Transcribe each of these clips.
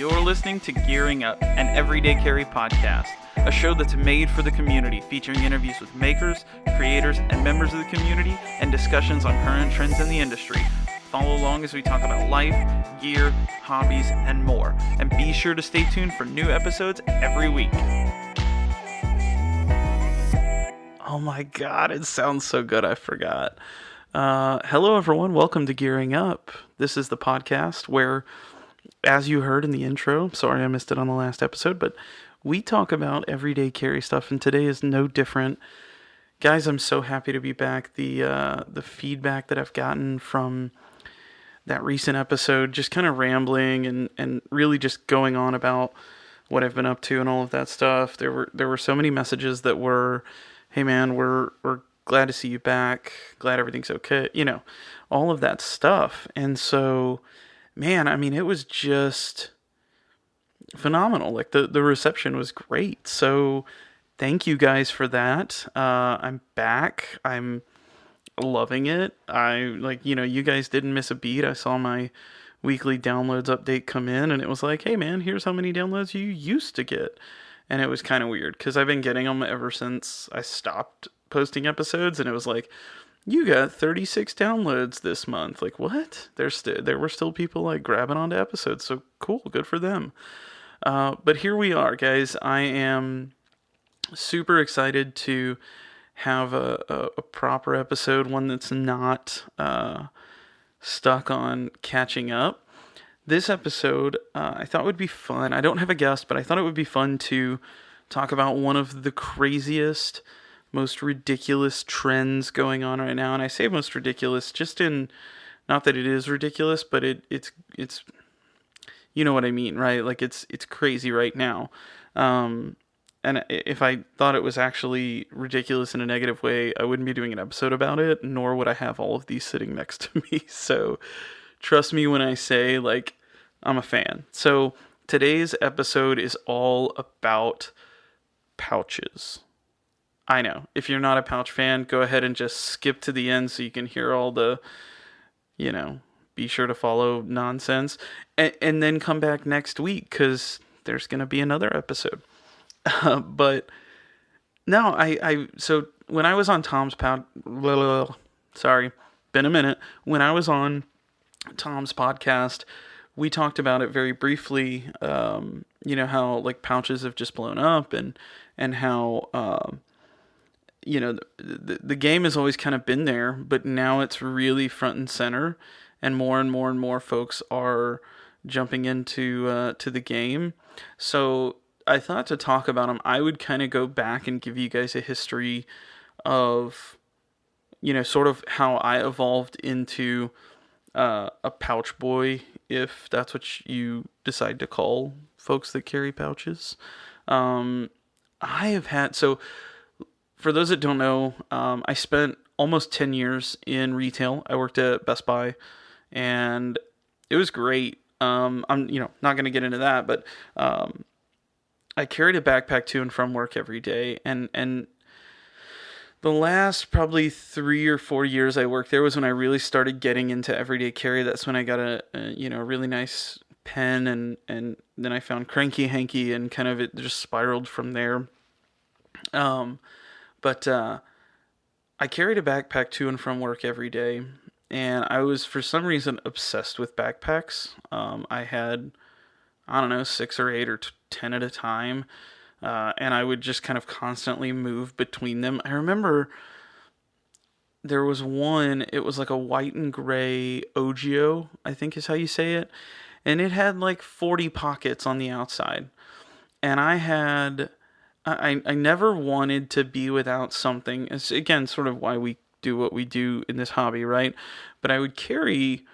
You're listening to Gearing Up, an everyday carry podcast, a show that's made for the community, featuring interviews with makers, creators, and members of the community, and discussions on current trends in the industry. Follow along as we talk about life, gear, hobbies, and more. And be sure to stay tuned for new episodes every week. Oh my god, it sounds so good, I forgot. Hello everyone, welcome to Gearing Up. This is the podcast where, as you heard in the intro, sorry I missed it on the last episode, but we talk about everyday carry stuff, and today is no different. Guys, I'm so happy to be back. The feedback that I've gotten from that recent episode, just kind of rambling and really just going on about what I've been up to and all of that stuff. There were so many messages that were, hey man, we're glad to see you back, glad everything's okay, all of that stuff. And so, man, I mean, it was just phenomenal. Like, the reception was great. So thank you guys for that. I'm back. I'm loving it. You guys didn't miss a beat. I saw my weekly downloads update come in, and it was like, hey man, here's how many downloads you used to get. And it was kind of weird because I've been getting them ever since I stopped posting episodes, and it was like, you got 36 downloads this month. Like, what? There were still people like grabbing onto episodes, so cool, good for them. But here we are, guys. I am super excited to have a proper episode, one that's not stuck on catching up. This episode, I thought would be fun. I don't have a guest, but I thought it would be fun to talk about one of the craziest, most ridiculous trends going on right now. And I say most ridiculous just in, not that it is ridiculous, but it's you know what I mean, right? Like, it's crazy right now. And if I thought it was actually ridiculous in a negative way, I wouldn't be doing an episode about it, nor would I have all of these sitting next to me. So trust me when I say, like, I'm a fan. So today's episode is all about pouches. I know, if you're not a pouch fan, go ahead and just skip to the end so you can hear all the, be sure to follow nonsense. And then come back next week, because there's going to be another episode. But no, so when I was on Tom's sorry, been a minute. When I was on Tom's podcast, we talked about it very briefly. How like pouches have just blown up, and how the game has always kind of been there, but now it's really front and center, and more and more folks are jumping into to the game. So I thought to talk about them, I would kind of go back and give you guys a history of, sort of how I evolved into a pouch boy, if that's what you decide to call folks that carry pouches. So for those that don't know, I spent almost 10 years in retail. I worked at Best Buy, and it was great. I'm not going to get into that, but I carried a backpack to and from work every day, and the last probably 3 or 4 years I worked there was when I really started getting into everyday carry. That's when I got a really nice pen, and then I found Cranky Hanky, and kind of it just spiraled from there. But I carried a backpack to and from work every day, and I was, for some reason, obsessed with backpacks. I had, 6 or 8 or 10 at a time, and I would just kind of constantly move between them. I remember there was one, it was like a white and gray Ogio, I think is how you say it, and it had like 40 pockets on the outside, and I never wanted to be without something. It's, again, sort of why we do what we do in this hobby, right? But I would carry,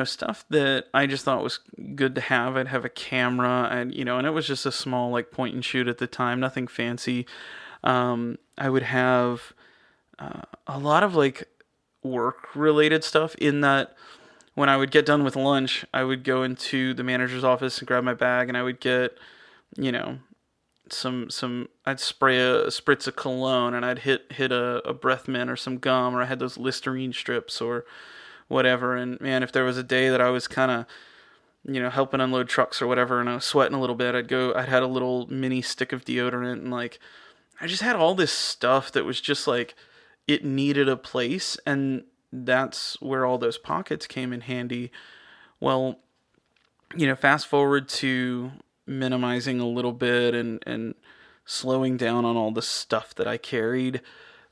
stuff that I just thought was good to have. I'd have a camera, and it was just a small, like, point and shoot at the time, nothing fancy. I would have a lot of, like, work-related stuff, in that when I would get done with lunch, I would go into the manager's office and grab my bag, and I would get, I'd spray a spritz of cologne, and I'd hit a breath mint or some gum, or I had those Listerine strips or whatever. And man, if there was a day that I was kind of helping unload trucks or whatever, and I was sweating a little bit, I'd had a little mini stick of deodorant, and like, I just had all this stuff that was just like, it needed a place, and that's where all those pockets came in handy. Well, fast forward to minimizing a little bit and slowing down on all the stuff that I carried.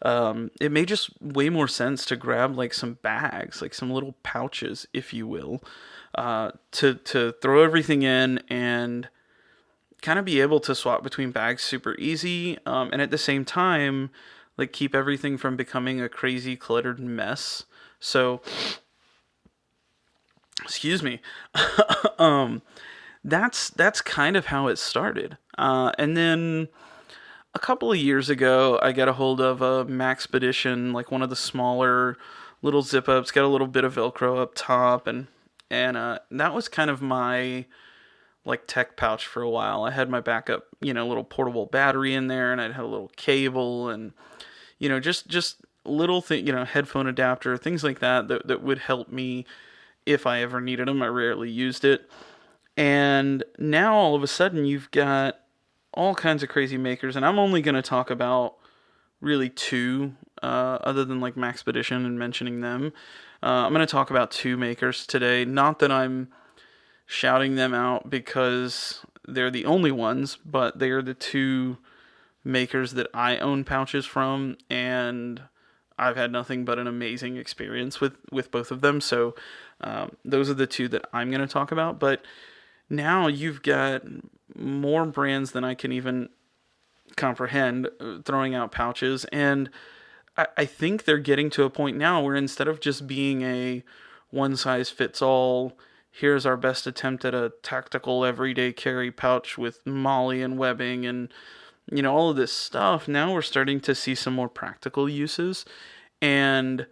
It made just way more sense to grab like some bags, like some little pouches, if you will, to throw everything in and kind of be able to swap between bags super easy, and at the same time, like keep everything from becoming a crazy cluttered mess. So, excuse me. um, that's kind of how it started. And then a couple of years ago, I got a hold of a Maxpedition, like one of the smaller little zip ups, got a little bit of Velcro up top, and that was kind of my like tech pouch for a while. I had my backup, little portable battery in there, and I'd had a little cable, and just little thing, headphone adapter, things like that would help me if I ever needed them. I rarely used it. And now all of a sudden you've got all kinds of crazy makers, and I'm only going to talk about really two, other than like Maxpedition and mentioning them. I'm going to talk about two makers today. Not that I'm shouting them out because they're the only ones, but they are the two makers that I own pouches from, and I've had nothing but an amazing experience with both of them. So those are the two that I'm going to talk about. But now you've got more brands than I can even comprehend throwing out pouches, and I think they're getting to a point now where instead of just being a one size fits all, here's our best attempt at a tactical everyday carry pouch with MOLLE and webbing and all of this stuff, now we're starting to see some more practical uses. And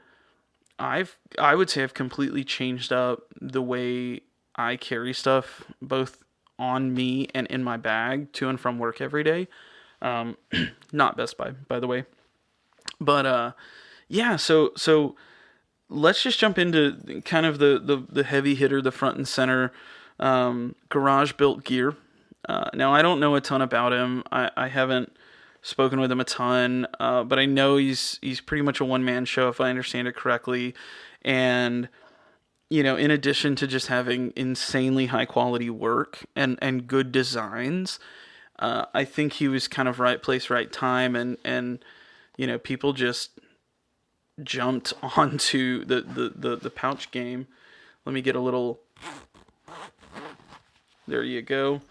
I would say I've completely changed up the way I carry stuff, both on me and in my bag to and from work every day. Not Best Buy, by the way. But yeah, so let's just jump into kind of the heavy hitter, the front and center, garage built gear. Now I don't know a ton about him. I haven't spoken with him a ton, but I know he's pretty much a one man show if I understand it correctly. And in addition to just having insanely high quality work and good designs, I think he was kind of right place, right time, and people just jumped onto the pouch game. Let me get a little. There you go.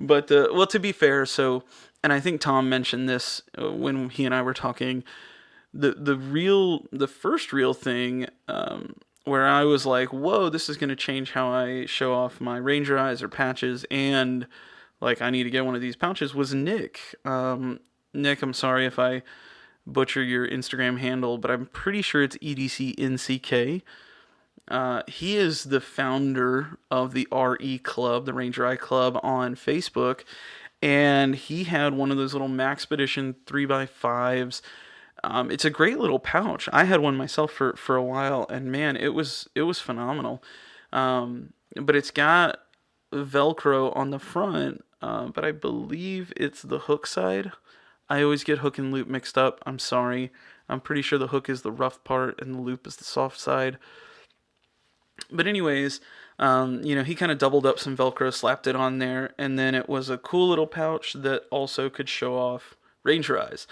But well, to be fair, so, and I think Tom mentioned this when he and I were talking. The first real thing where I was like, whoa, this is going to change how I show off my Ranger eyes or patches, and like I need to get one of these pouches, was Nick. Nick, I'm sorry if I butcher your Instagram handle, but I'm pretty sure it's EDCNCK. He is the founder of the RE Club, the Ranger Eye Club on Facebook, and he had one of those little Maxpedition 3x5s. It's a great little pouch. I had one myself for a while, and man, it was phenomenal. But it's got Velcro on the front, but I believe it's the hook side. I always get hook and loop mixed up. I'm sorry. I'm pretty sure the hook is the rough part and the loop is the soft side. But anyways, he kind of doubled up some Velcro, slapped it on there, and then it was a cool little pouch that also could show off Ranger eyes.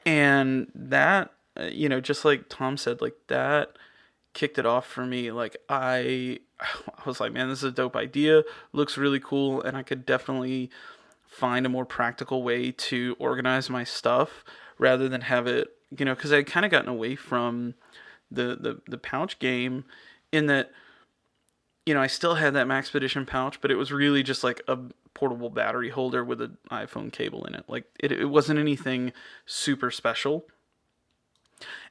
And that, just like Tom said, like that kicked it off for me. Like I was like, man, this is a dope idea. Looks really cool, and I could definitely find a more practical way to organize my stuff rather than have it, because I had kind of gotten away from the pouch game in that, I still had that Maxpedition pouch, but it was really just like a portable battery holder with an iPhone cable in it. Like it wasn't anything super special.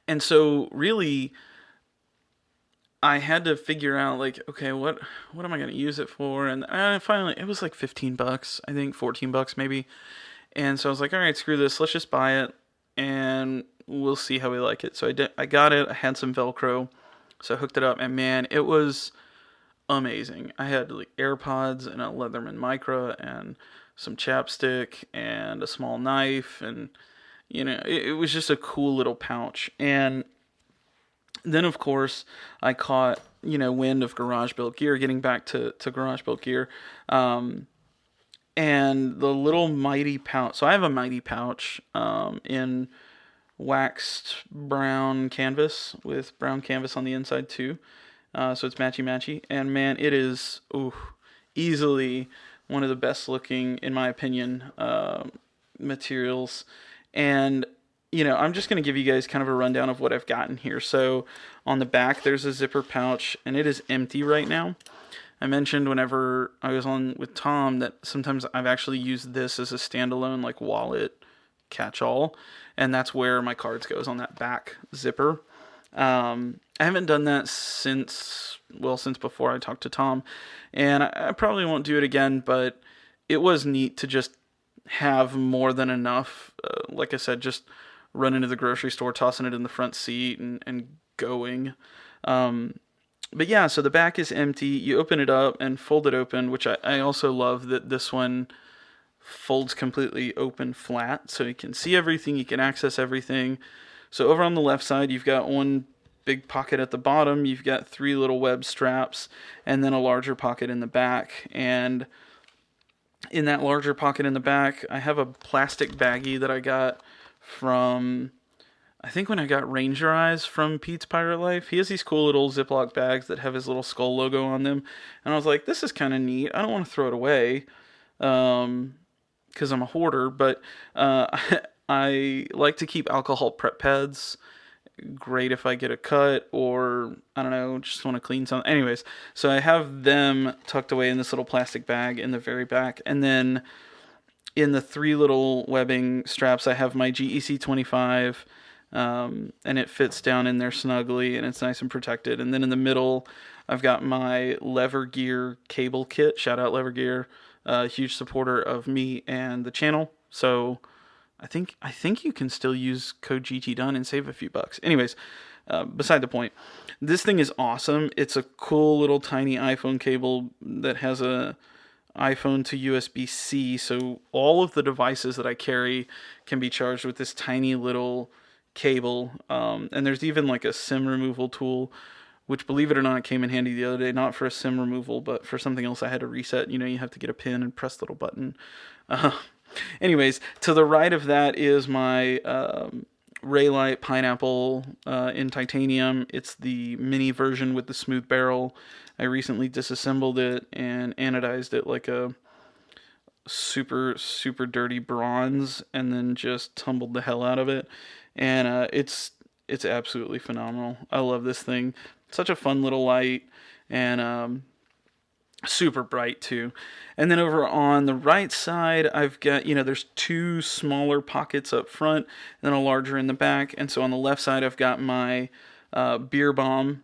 And so really I had to figure out like, okay, what am I going to use it for? And finally it was like $15, I think $14 maybe. And so I was like, all right, screw this. Let's just buy it and we'll see how we like it. So I got it. I had some Velcro. So I hooked it up, and man, it was amazing. I had like AirPods and a Leatherman Micro and some chapstick and a small knife, and it was just a cool little pouch. And then of course I caught wind of garage built gear. Getting back to garage built gear, and the little mighty pouch. So I have a mighty pouch in waxed brown canvas with brown canvas on the inside too. So it's matchy matchy, and man, it is easily one of the best looking, in my opinion, materials. And I'm just going to give you guys kind of a rundown of what I've gotten here. So on the back, there's a zipper pouch, and it is empty right now. I mentioned whenever I was on with Tom that sometimes I've actually used this as a standalone like wallet catch-all, and that's where my cards goes, on that back zipper. I haven't done that since before I talked to Tom, and I probably won't do it again, but it was neat to just have more than enough. Like I said, just run into the grocery store, tossing it in the front seat, and going. But yeah, so the back is empty. You open it up and fold it open, which I also love that this one folds completely open flat, so you can see everything, you can access everything. So over on the left side, you've got one big pocket at the bottom, you've got 3 little web straps, and then a larger pocket in the back. And in that larger pocket in the back, I have a plastic baggie that I got from, I think when I got Ranger Eyes from Pete's Pirate Life. He has these cool little Ziploc bags that have his little skull logo on them. And I was like, this is kind of neat. I don't want to throw it away because I'm a hoarder, but I like to keep alcohol prep pads. Great if I get a cut, or I don't know, just want to clean something. Anyways, so I have them tucked away in this little plastic bag in the very back. And then in the 3 little webbing straps, I have my GEC 25. And it fits down in there snugly, and it's nice and protected. And then in the middle, I've got my Lever Gear cable kit. Shout out Lever Gear, huge supporter of me and the channel. So I think you can still use code gtdunn and save a few bucks. Anyways, beside the point, this thing is awesome. It's a cool little tiny iPhone cable that has a iPhone to USB-C. So all of the devices that I carry can be charged with this tiny little cable. And there's even like a SIM removal tool, which, believe it or not, came in handy the other day. Not for a SIM removal, but for something else I had to reset. You have to get a pin and press the little button. Anyways, to the right of that is my Raylight Pineapple in titanium. It's the mini version with the smooth barrel. I recently disassembled it and anodized it like a super, super dirty bronze, and then just tumbled the hell out of it. And it's absolutely phenomenal. I love this thing. Such a fun little light, and super bright too. And then over on the right side, I've got, there's 2 smaller pockets up front and then a larger in the back. And so on the left side, I've got my beer bomb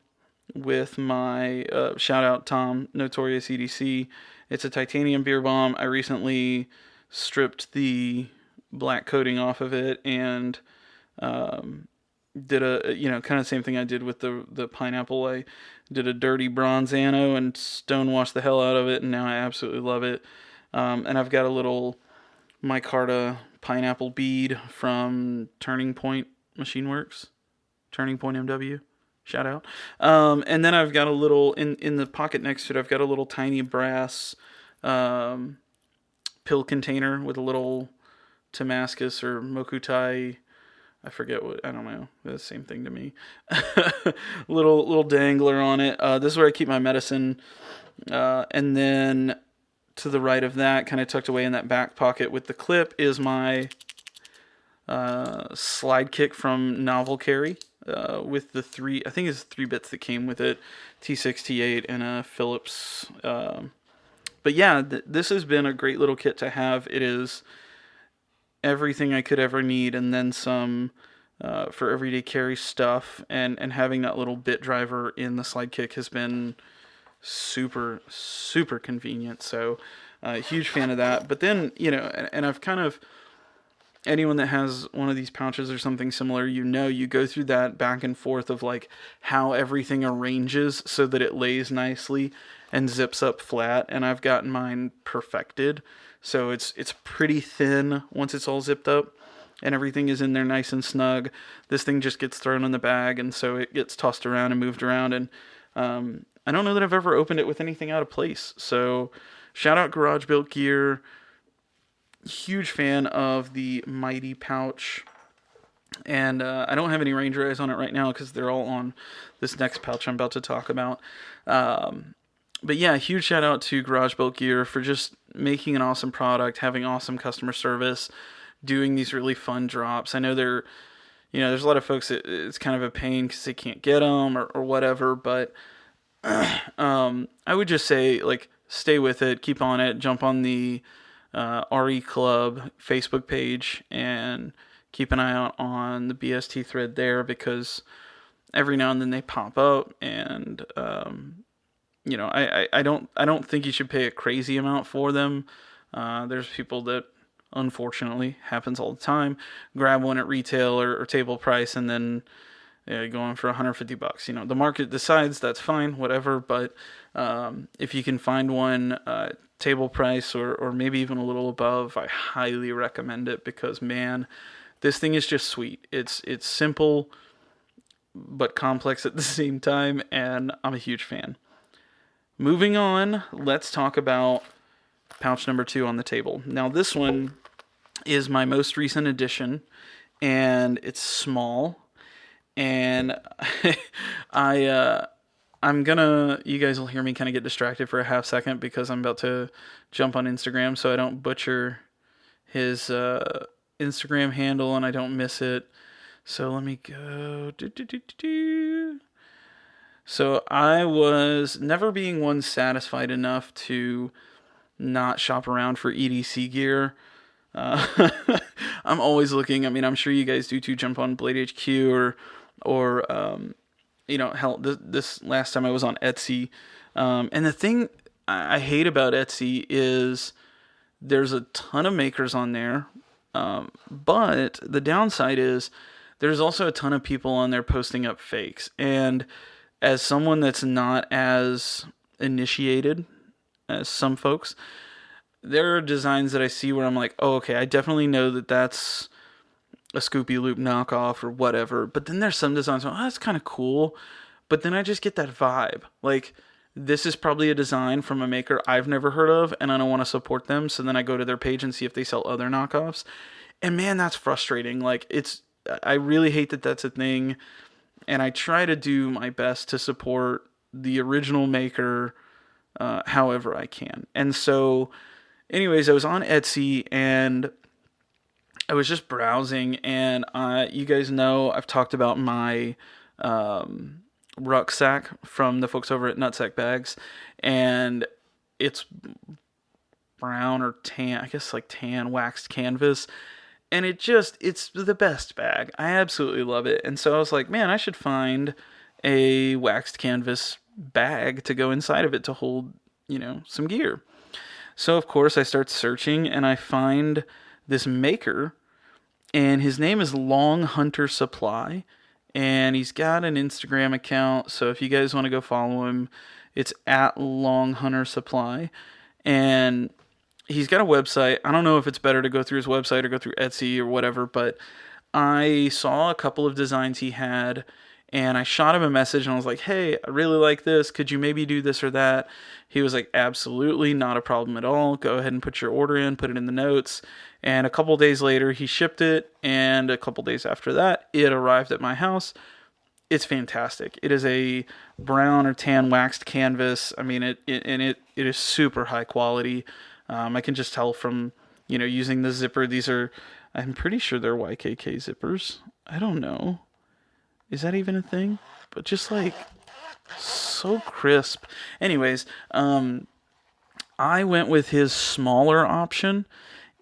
with my shout out Tom, Notorious EDC. It's a titanium beer bomb. I recently stripped the black coating off of it and did a kind of same thing I did with the pineapple. I did a dirty bronze anno and stonewashed the hell out of it, and now I absolutely love it. And I've got a little micarta pineapple bead from Turning Point Machine Works, Turning Point MW. Shout out. And then I've got a little in the pocket next to it. I've got a little tiny brass pill container with a little Damascus or Mokutai. I forget I don't know. The same thing to me. little dangler on it. This is where I keep my medicine. And then to the right of that, kind of tucked away in that back pocket with the clip, is my slide kick from Novel Carry. With the 3, I think it's 3 bits that came with it, T6, T8, and a Phillips. But yeah, this has been a great little kit to have. It is everything I could ever need, and then some for everyday carry stuff. And having that little bit driver in the slide kick has been super, super convenient. So huge fan of that. But then, and I've kind of anyone that has one of these pouches or something similar, you go through that back and forth of like how everything arranges so that it lays nicely and zips up flat. And I've gotten mine perfected. So it's pretty thin once it's all zipped up and everything is in there nice and snug. This thing just gets thrown in the bag, and so it gets tossed around and moved around. And I don't know that I've ever opened it with anything out of place. So shout out Garage Built Gear. Huge fan of the Mighty pouch. And I don't have any Ranger eyes on it right now because they're all on this next pouch I'm about to talk about. But yeah, huge shout out to Garage Built Gear for just making an awesome product, having awesome customer service, doing these really fun drops. I know there's a lot of folks that it's kind of a pain because they can't get them or whatever, but I would just say, like, stay with it, keep on it, jump on the RE Club Facebook page and keep an eye out on the BST thread there, because every now and then they pop up, and I don't think you should pay a crazy amount for them. There's people that, unfortunately, happens all the time, grab one at retail or table price and then going for $150. The market decides, that's fine, whatever, but if you can find one table price or maybe even a little above, I highly recommend it, because man, this thing is just sweet. It's simple but complex at the same time, and I'm a huge fan. Moving on, let's talk about pouch number 2 on the table. Now this one is my most recent addition, and it's small, and you guys will hear me kind of get distracted for a half second because I'm about to jump on Instagram, so I don't butcher his Instagram handle and I don't miss it. So let me go. So I was never being one satisfied enough to not shop around for EDC gear. I'm always looking. I mean, I'm sure you guys do too. Jump on Blade HQ or hell, this last time I was on Etsy. And the thing I hate about Etsy is there's a ton of makers on there. But the downside is there's also a ton of people on there posting up fakes. And as someone that's not as initiated as some folks, there are designs that I see where I'm like, oh, okay, I definitely know that that's a Scoopy Loop knockoff or whatever. But then there's some designs, that's kind of cool. But then I just get that vibe. Like, this is probably a design from a maker I've never heard of, and I don't want to support them. So then I go to their page and see if they sell other knockoffs. And man, that's frustrating. Like, I really hate that that's a thing. And I try to do my best to support the original maker however I can. And so, anyways, I was on Etsy and I was just browsing, and you guys know I've talked about my rucksack from the folks over at Nutsack Bags, and it's brown or tan, I guess like tan waxed canvas, and it's the best bag. I absolutely love it. And so I was like, man, I should find a waxed canvas bag to go inside of it to hold, some gear. So of course I start searching and I find this maker, and his name is Long Hunter Supply, and he's got an Instagram account. So if you guys want to go follow him, it's at Long Hunter Supply, and he's got a website. I don't know if it's better to go through his website or go through Etsy or whatever, but I saw a couple of designs he had, and I shot him a message and I was like, hey, I really like this. Could you maybe do this or that? He was like, absolutely, not a problem at all. Go ahead and put your order in, put it in the notes. And a couple days later, he shipped it, and a couple days after that, it arrived at my house. It's fantastic. It is a brown or tan waxed canvas. I mean, it is super high quality. I can just tell from, using the zipper. These are, I'm pretty sure they're YKK zippers. I don't know. Is that even a thing? But just like so crisp. Anyways, I went with his smaller option,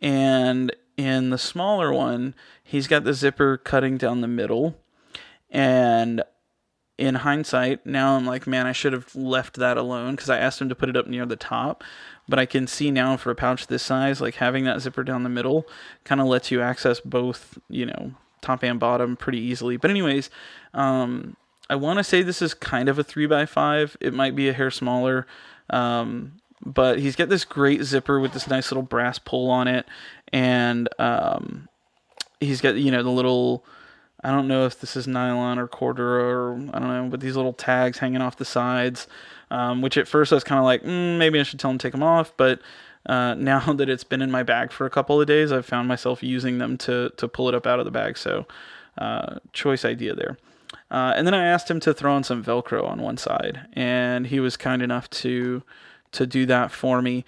and in the smaller one, he's got the zipper cutting down the middle, and in hindsight, now I'm like, man, I should have left that alone because I asked him to put it up near the top. But I can see now for a pouch this size, like having that zipper down the middle kind of lets you access both, top and bottom pretty easily. But anyways, I want to say this is kind of a 3x5. It might be a hair smaller. But he's got this great zipper with this nice little brass pull on it. And he's got, the little, I don't know if this is nylon or quarter or I don't know, but these little tags hanging off the sides, which at first I was kind of like, maybe I should tell him to take them off. But now that it's been in my bag for a couple of days, I've found myself using them to pull it up out of the bag. So choice idea there. And then I asked him to throw on some Velcro on one side, and he was kind enough to do that for me.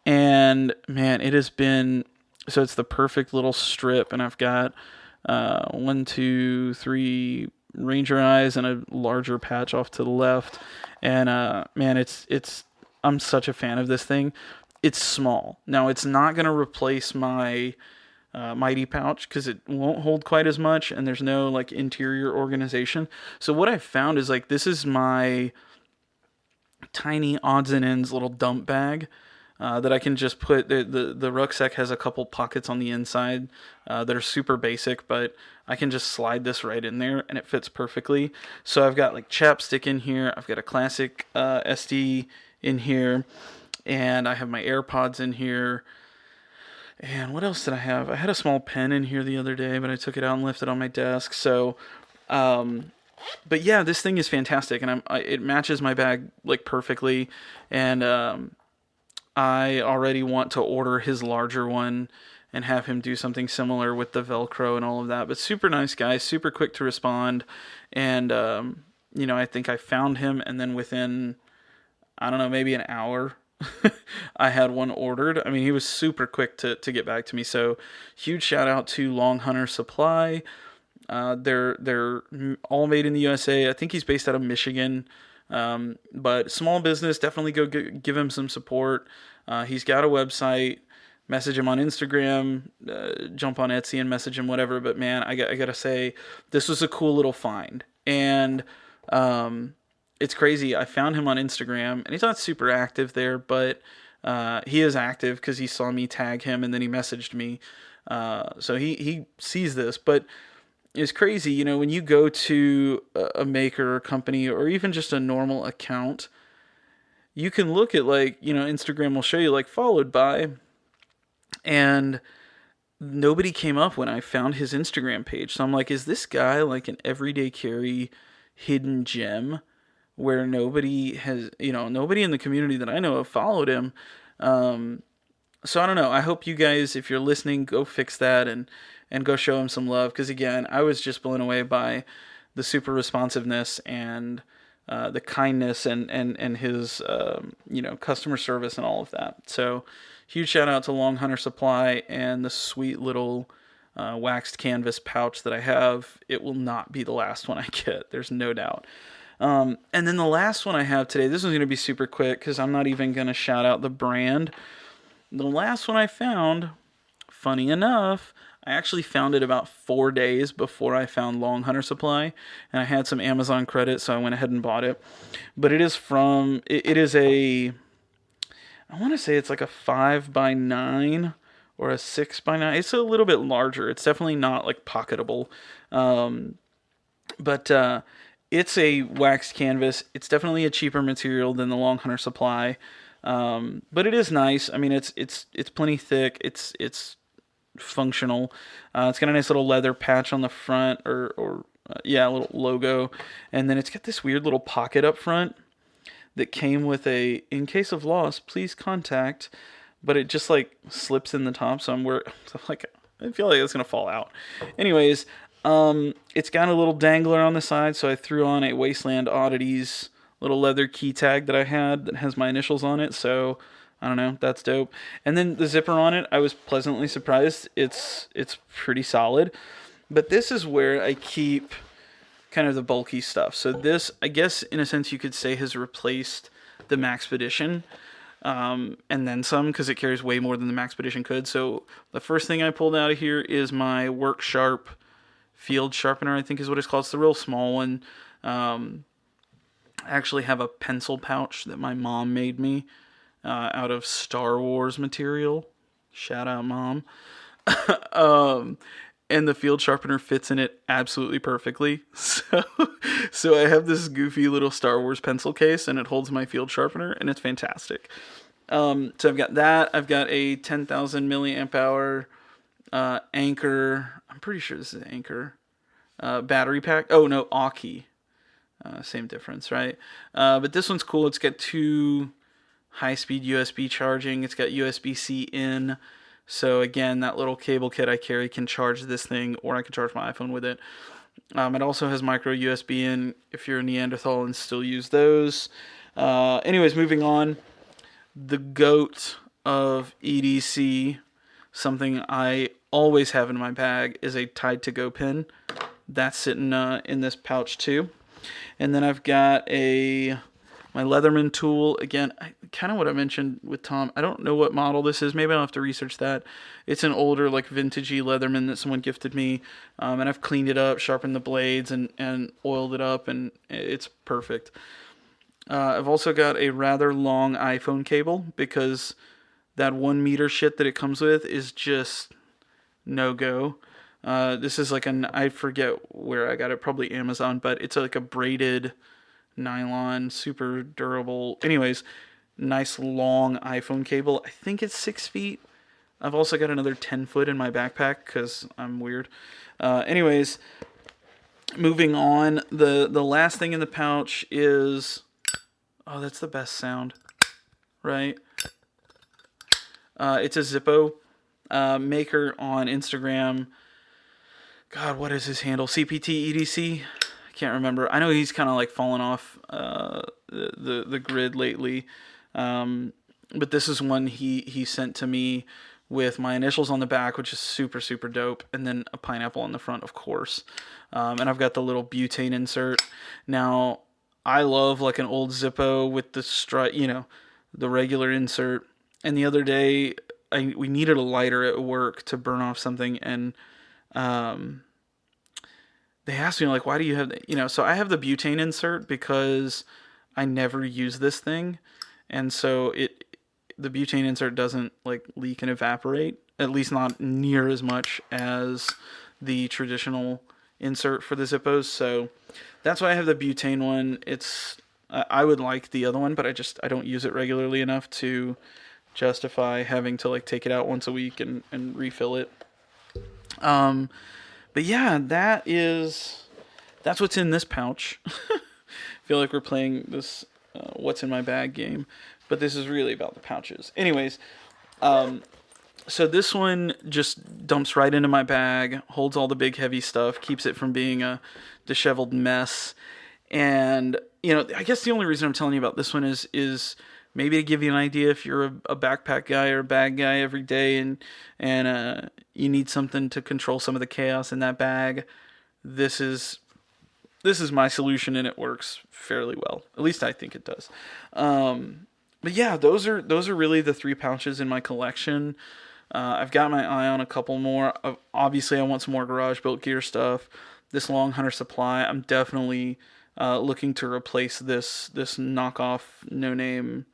And man, it has been, so it's the perfect little strip, and I've got 1, 2, 3 ranger eyes and a larger patch off to the left. And man, it's I'm such a fan of this thing. It's small. Now it's not going to replace my Mighty pouch because it won't hold quite as much, and there's no like interior organization. So what I've found is like this is my tiny odds and ends little dump bag that I can just put. The rucksack has a couple pockets on the inside that are super basic, but I can just slide this right in there and it fits perfectly. So I've got like chapstick in here, I've got a classic SD in here, and I have my AirPods in here. And what else did I have? I had a small pen in here the other day, but I took it out and left it on my desk. So, but yeah, this thing is fantastic, and it matches my bag like perfectly. And I already want to order his larger one and have him do something similar with the Velcro and all of that. But super nice guy, super quick to respond, and I think I found him, and then within, I don't know, maybe an hour, I had one ordered. I mean, he was super quick to get back to me. So huge shout out to Long Hunter Supply. They're all made in the USA. I think he's based out of Michigan. But small business, definitely go give him some support. He's got a website. Message him on Instagram, jump on Etsy and message him, whatever. But man, I gotta say, this was a cool little find. And it's crazy. I found him on Instagram, and he's not super active there, but he is active because he saw me tag him, and then he messaged me. So he sees this, but it's crazy. When you go to a maker or company or even just a normal account, you can look at Instagram will show you followed by, and nobody came up when I found his Instagram page. So I'm like, is this guy like an everyday carry hidden gem where nobody in the community that I know of followed him? So I don't know. I hope you guys, if you're listening, go fix that and go show him some love. Because again, I was just blown away by the super responsiveness and the kindness and his customer service and all of that. So huge shout out to Long Hunter Supply and the sweet little waxed canvas pouch that I have. It will not be the last one I get. There's no doubt. And then the last one I have today, this one's going to be super quick because I'm not even going to shout out the brand. The last one I found, funny enough, I actually found it about 4 days before I found Long Hunter Supply, and I had some Amazon credit, so I went ahead and bought it. But it is I want to say it's like a 5x9 or a 6x9. It's a little bit larger. It's definitely not pocketable. But it's a waxed canvas. It's definitely a cheaper material than the Long Hunter Supply. But it is nice. I mean, it's plenty thick. It's functional. It's got a nice little leather patch on the front, or a little logo, and then it's got this weird little pocket up front that came with a "in case of loss, please contact," but it just slips in the top. So I feel like it's gonna fall out. Anyways, it's got a little dangler on the side, so I threw on a Wasteland Oddities little leather key tag that I had that has my initials on it. So I don't know, that's dope. And then the zipper on it, I was pleasantly surprised. It's pretty solid. But this is where I keep kind of the bulky stuff. So this, I guess, in a sense, you could say has replaced the Maxpedition, and then some, because it carries way more than the Maxpedition could. So the first thing I pulled out of here is my Work Sharp Field Sharpener, I think is what it's called. It's the real small one. I actually have a pencil pouch that my mom made me out of Star Wars material. Shout out, Mom. um, and the field sharpener fits in it absolutely perfectly. So I have this goofy little Star Wars pencil case, and it holds my field sharpener, and it's fantastic. So I've got that. I've got a 10,000 milliamp hour Anchor. I'm pretty sure this is Anchor battery pack. Oh no, Aki. Same difference, right? But this one's cool. It's got two high-speed USB charging. It's got USB-C in. So again, that little cable kit I carry can charge this thing, or I can charge my iPhone with it. It also has micro USB in if you're a Neanderthal and still use those. Anyways, moving on. The GOAT of EDC, something I always have in my bag, is a Tide to Go pin. That's sitting in this pouch too. And then I've got my Leatherman tool. Again, kind of what I mentioned with Tom. I don't know what model this is. Maybe I'll have to research that. It's an older, like, vintagey Leatherman that someone gifted me. And I've cleaned it up, sharpened the blades, and oiled it up, and it's perfect. I've also got a rather long iPhone cable because that 1 meter shit that it comes with is just no-go. This is like I forget where I got it, probably Amazon, but it's like a braided nylon, super durable. Anyways, nice long iPhone cable. I think it's 6 feet. I've also got another 10 foot in my backpack because I'm weird. Anyways, moving on. The last thing in the pouch is, oh, that's the best sound, right? It's a Zippo maker on Instagram. God, what is his handle? CPT EDC? I can't remember. I know he's kind of like fallen off the grid lately. But this is one he sent to me with my initials on the back, which is super, super dope. And then a pineapple on the front, of course. And I've got the little butane insert. Now, I love like an old Zippo with the the regular insert. And the other day, we needed a lighter at work to burn off something, and they asked me, like, why do you have, so I have the butane insert because I never use this thing, and so the butane insert doesn't, like, leak and evaporate, at least not near as much as the traditional insert for the Zippos, so that's why I have the butane one. I would like the other one, but I don't use it regularly enough to justify having to, like, take it out once a week and refill it. But yeah, that's what's in this pouch. I feel like we're playing this what's in my bag game, but this is really about the pouches. Anyways, so this one just dumps right into my bag, holds all the big heavy stuff, keeps it from being a disheveled mess. And, I guess the only reason I'm telling you about this one is maybe to give you an idea if you're a backpack guy or a bag guy every day and you need something to control some of the chaos in that bag. This is my solution, and it works fairly well. At least I think it does. But yeah, those are really the 3 pouches in my collection. I've got my eye on a couple more. Obviously, I want some more garage built gear stuff. This Long Hunter Supply, I'm definitely looking to replace this knockoff no-name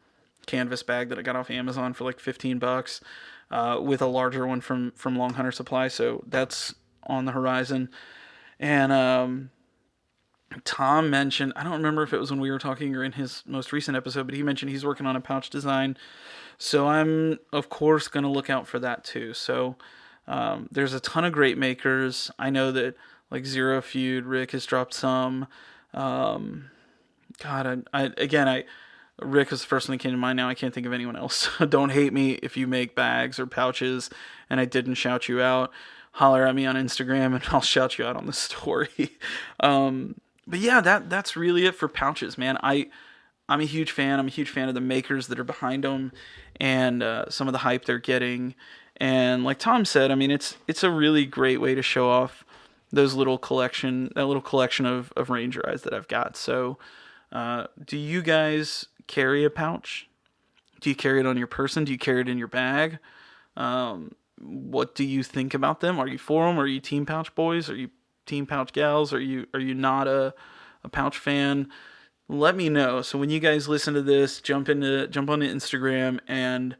canvas bag that I got off Amazon for like $15 with a larger one from Long Hunter Supply. So that's on the horizon. And Tom mentioned, I don't remember if it was when we were talking or in his most recent episode, but he mentioned he's working on a pouch design. So I'm, of course, going to look out for that too. So there's a ton of great makers. I know that, like, Zero Feud, Rick has dropped some. Rick is the first one that came to mind now. I can't think of anyone else. Don't hate me if you make bags or pouches and I didn't shout you out. Holler at me on Instagram and I'll shout you out on the story. But yeah, that's really it for pouches, man. I'm a huge fan. I'm a huge fan of the makers that are behind them and some of the hype they're getting. And like Tom said, I mean, it's a really great way to show off that little collection of Ranger eyes that I've got. So, do you guys carry a pouch? Do you carry it on your person? Do you carry it in your bag? What do you think about them? Are you for them? Are you team pouch boys? Are you team pouch gals? Are you not a pouch fan? let me know. So when you guys listen to this, jump on the Instagram and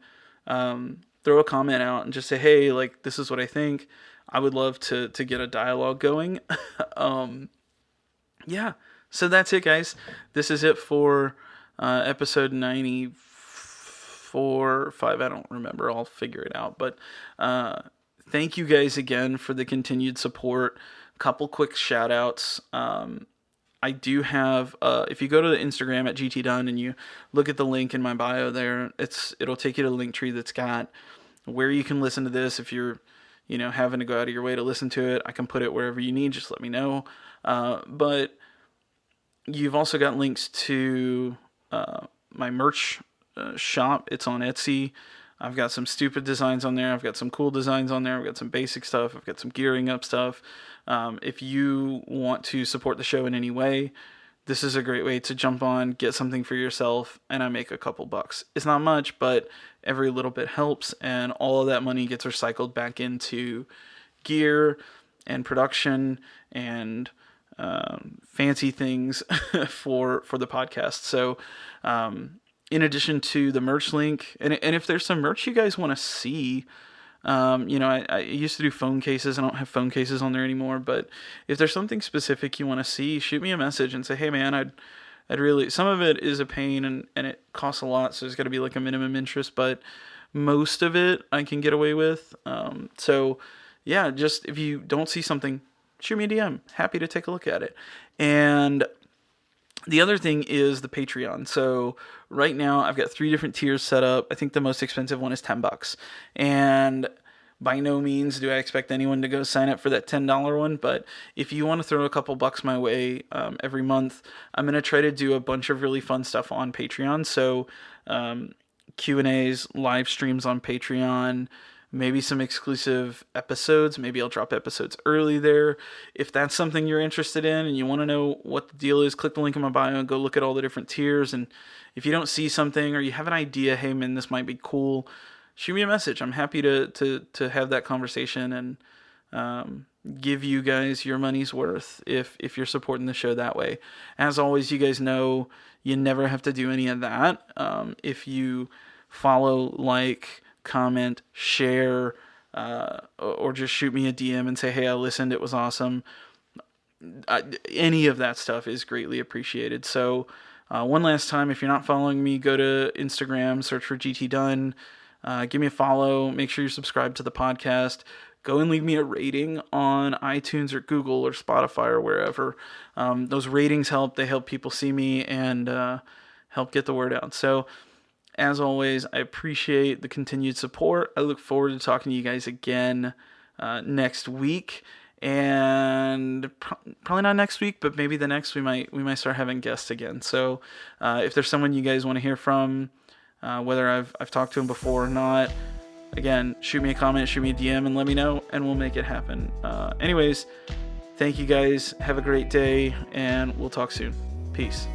throw a comment out and just say, hey, like, this is what I think. I would love to get a dialogue going. Yeah. So that's it, guys. This is it for episode 94, 5. I don't remember. I'll figure it out. But thank you guys again for the continued support. Couple quick shout outs. I do have, if you go to the Instagram at gtdunn and you look at the link in my bio there, it'll take you to the link tree that's got where you can listen to this. If you're, having to go out of your way to listen to it, I can put it wherever you need. Just let me know. But you've also got links to my merch shop. It's on Etsy. I've got some stupid designs on there. I've got some cool designs on there. I've got some basic stuff. I've got some gearing up stuff. If you want to support the show in any way, this is a great way to jump on, get something for yourself, and I make a couple bucks. It's not much, but every little bit helps, and all of that money gets recycled back into gear and production and fancy things for the podcast. So in addition to the merch link, and if there's some merch you guys want to see, I used to do phone cases. I don't have phone cases on there anymore, but if there's something specific you want to see, shoot me a message and say, hey man, I'd really, some of it is a pain and it costs a lot. So there's got to be like a minimum interest, but most of it I can get away with. So yeah, just if you don't see something, shoot me a DM. Happy to take a look at it. And the other thing is the Patreon. So right now I've got 3 different tiers set up. I think the most expensive one is $10. And by no means do I expect anyone to go sign up for that $10 one. But if you want to throw a couple bucks my way every month, I'm going to try to do a bunch of really fun stuff on Patreon. So Q&As, live streams on Patreon, maybe some exclusive episodes. Maybe I'll drop episodes early there. If that's something you're interested in and you want to know what the deal is, click the link in my bio and go look at all the different tiers. And if you don't see something or you have an idea, hey man, this might be cool, shoot me a message. I'm happy to have that conversation and give you guys your money's worth if you're supporting the show that way. As always, you guys know you never have to do any of that. If you follow, like, comment, share, or just shoot me a DM and say, hey, I listened, it was awesome. Any of that stuff is greatly appreciated. So one last time, if you're not following me, go to Instagram, search for gtdunn, give me a follow, make sure you're subscribed to the podcast. Go and leave me a rating on iTunes or Google or Spotify or wherever. Those ratings help. They help people see me and help get the word out. So as always, I appreciate the continued support. I look forward to talking to you guys again next week, and probably not next week, but maybe the next we might start having guests again. So if there's someone you guys want to hear from, whether I've talked to them before or not, again, shoot me a comment, shoot me a DM, and let me know, and we'll make it happen. Anyways, thank you guys. Have a great day, and we'll talk soon. Peace.